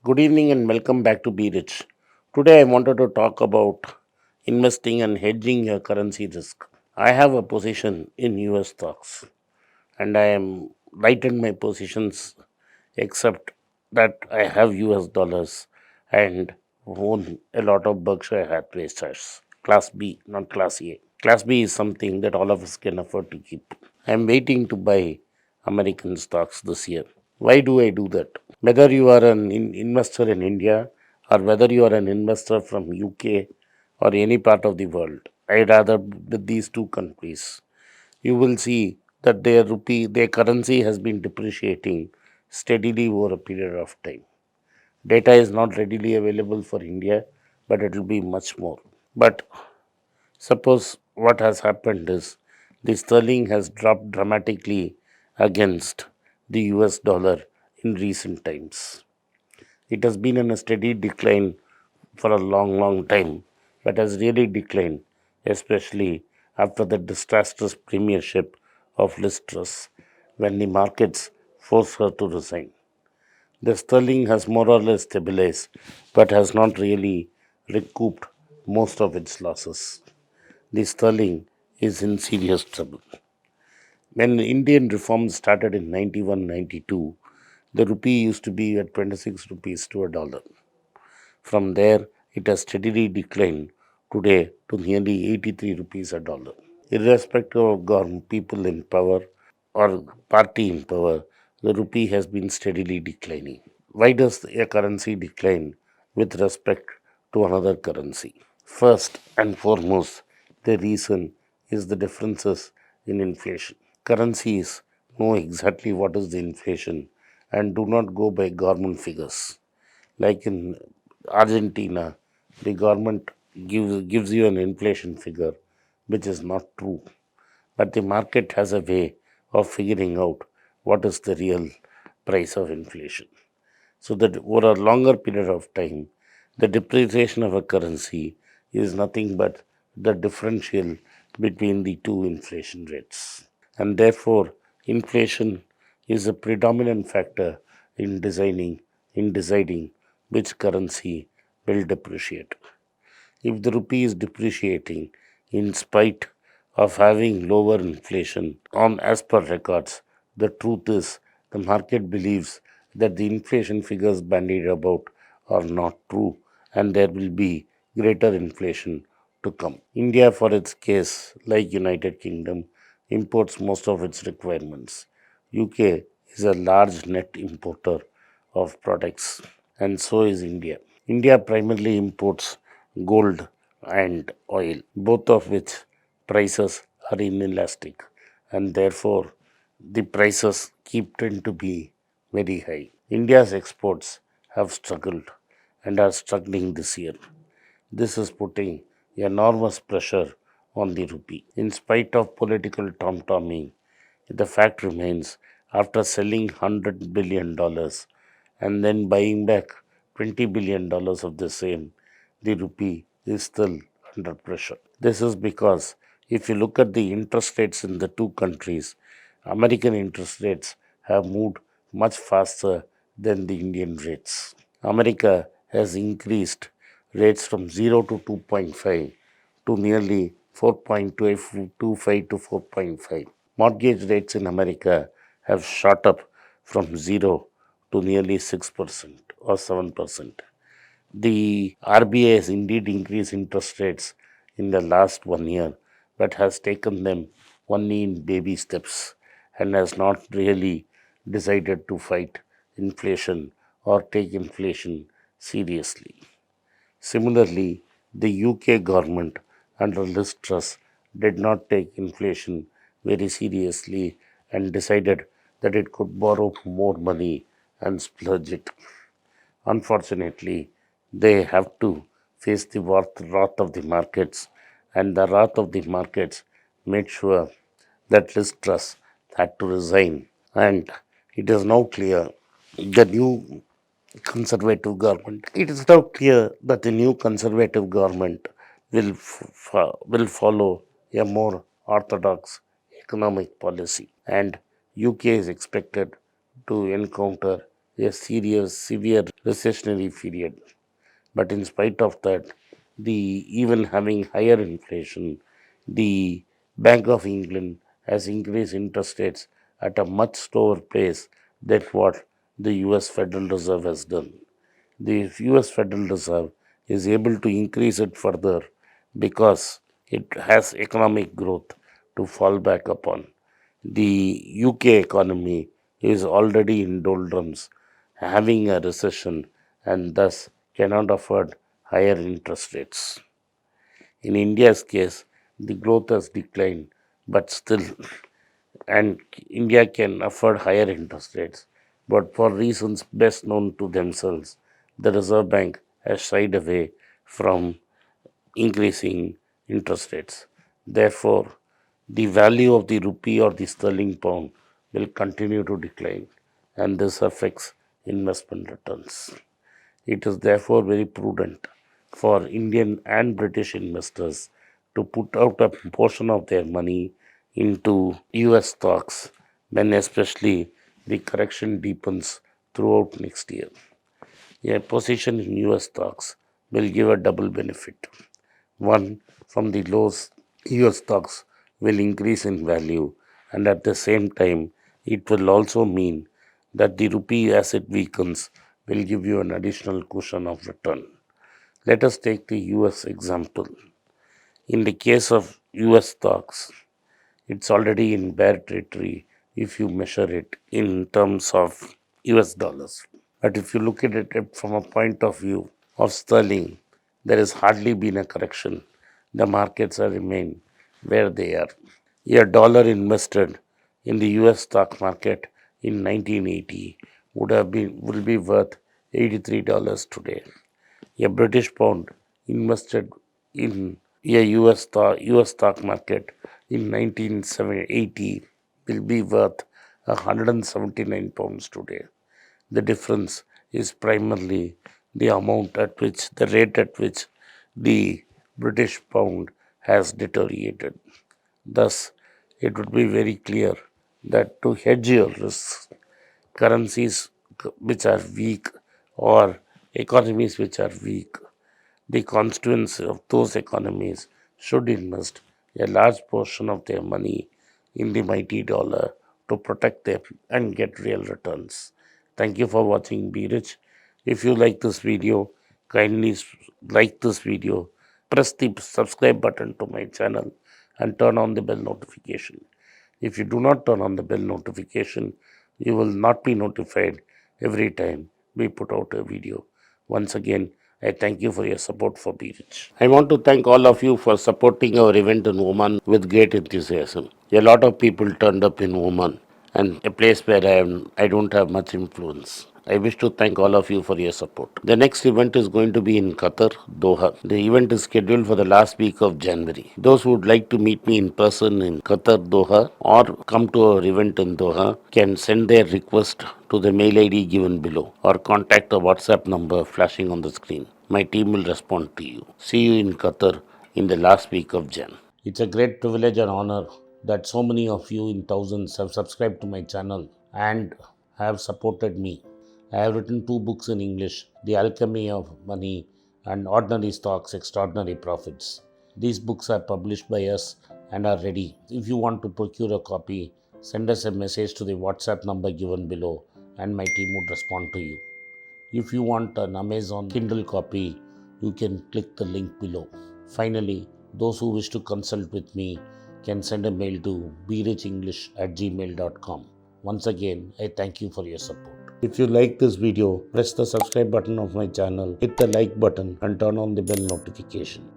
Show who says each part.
Speaker 1: Good evening and welcome back to Be Rich. Today I wanted to talk about investing and hedging your currency risk. I have a position in US stocks and I am right in my positions except that I have US dollars and own a lot of Berkshire Hathaway shares. Class B, not Class A. Class B is something that all of us can afford to keep. I am waiting to buy American stocks this year. Why do I do that? Whether you are an investor in India or whether you are an investor from UK or any part of the world, I rather with these two countries, you will see that their rupee, their currency has been depreciating steadily over a period of time. Data is not readily available for India, but it will be much more. But suppose what has happened is the sterling has dropped dramatically against the US dollar in recent times. It has been in a steady decline for a long, long time, but has really declined, especially after the disastrous premiership of Liz Truss when the markets forced her to resign. The sterling has more or less stabilized, but has not really recouped most of its losses. The sterling is in serious trouble. When Indian reforms started in 91-92, the rupee used to be at 26 rupees to a dollar. From there, it has steadily declined today to nearly 83 rupees a dollar. Irrespective of government, people in power or party in power, the rupee has been steadily declining. Why does a currency decline with respect to another currency? First and foremost, the reason is the differences in inflation. Currencies know exactly what is the inflation and do not go by government figures. Like in Argentina, the government gives you an inflation figure which is not true. But the market has a way of figuring out what is the real price of inflation. So that over a longer period of time, the depreciation of a currency is nothing but the differential between the two inflation rates. And therefore, inflation is a predominant factor in deciding which currency will depreciate. If the rupee is depreciating in spite of having lower inflation on as per records, the truth is the market believes that the inflation figures bandied about are not true and there will be greater inflation to come. India, for its case, like United Kingdom, imports most of its requirements. UK is a large net importer of products, and so is India. India primarily imports gold and oil, both of which prices are inelastic, and therefore the prices keep tend to be very high. India's exports have struggled and are struggling this year. This is putting enormous pressure on the rupee. In spite of political tom-tomming, the fact remains after selling $100 billion and then buying back $20 billion of the same, the rupee is still under pressure. This is because if you look at the interest rates in the two countries, American interest rates have moved much faster than the Indian rates. America has increased rates from 0 to 2.5 to nearly 4.25 to 4.5. Mortgage rates in America have shot up from 0 to nearly 6% or 7%. The RBI has indeed increased interest rates in the last 1 year, but has taken them only in baby steps and has not really decided to fight inflation or take inflation seriously. Similarly, the UK government under Liz Truss did not take inflation very seriously and decided that it could borrow more money and splurge it. Unfortunately, they have to face the wrath of the markets, and the wrath of the markets made sure that Liz Truss had to resign. And it is now clear the new conservative government. It is now clear that the new conservative government will follow a more orthodox economic policy, and UK is expected to encounter a serious, severe recessionary period. But in spite of that, even having higher inflation, the Bank of England has increased interest rates at a much slower pace than what the US Federal Reserve has done. The US Federal Reserve is able to increase it further because it has economic growth to fall back upon. The UK economy is already in doldrums, having a recession, and thus cannot afford higher interest rates. In India's case, the growth has declined, but still, and India can afford higher interest rates. But for reasons best known to themselves, the Reserve Bank has shied away from increasing interest rates. Therefore, the value of the rupee or the sterling pound will continue to decline, and this affects investment returns. It is therefore very prudent for Indian and British investors to put out a portion of their money into US stocks when especially the correction deepens throughout next year. A position in US stocks will give a double benefit. One, from the lows, US stocks will increase in value, and at the same time, it will also mean that the rupee as it weakens will give you an additional cushion of return. Let us take the US example. In the case of US stocks, it's already in bear territory if you measure it in terms of US dollars. But if you look at it from a point of view of sterling, there has hardly been a correction. The markets have remained where they are. A dollar invested in the US stock market in 1980 will be worth $83 today. A British pound invested in a US stock market in 1980 will be worth 179 pounds today. The difference is primarily the rate at which the British pound has deteriorated. Thus, it would be very clear that to hedge your risks, currencies which are weak or economies which are weak, the constituents of those economies should invest a large portion of their money in the mighty dollar to protect them and get real returns. Thank you for watching Be Rich. If you like this video, kindly like this video, press the subscribe button to my channel and turn on the bell notification. If you do not turn on the bell notification, you will not be notified every time we put out a video. Once again, I thank you for your support for Be Rich. I want to thank all of you for supporting our event in Oman with great enthusiasm. A lot of people turned up in Oman, and a place where I don't have much influence. I wish to thank all of you for your support. The next event is going to be in Qatar, Doha. The event is scheduled for the last week of January. Those who would like to meet me in person in Qatar, Doha, or come to our event in Doha can send their request to the mail ID given below or contact the WhatsApp number flashing on the screen. My team will respond to you. See you in Qatar in the last week of Jan. It's a great privilege and honor that so many of you in thousands have subscribed to my channel and have supported me. I have written 2 books in English, The Alchemy of Money and Ordinary Stocks, Extraordinary Profits. These books are published by us and are ready. If you want to procure a copy, send us a message to the WhatsApp number given below and my team would respond to you. If you want an Amazon Kindle copy, you can click the link below. Finally, those who wish to consult with me can send a mail to berichenglish@gmail.com. Once again, I thank you for your support. If you like this video, press the subscribe button of my channel, hit the like button and turn on the bell notification.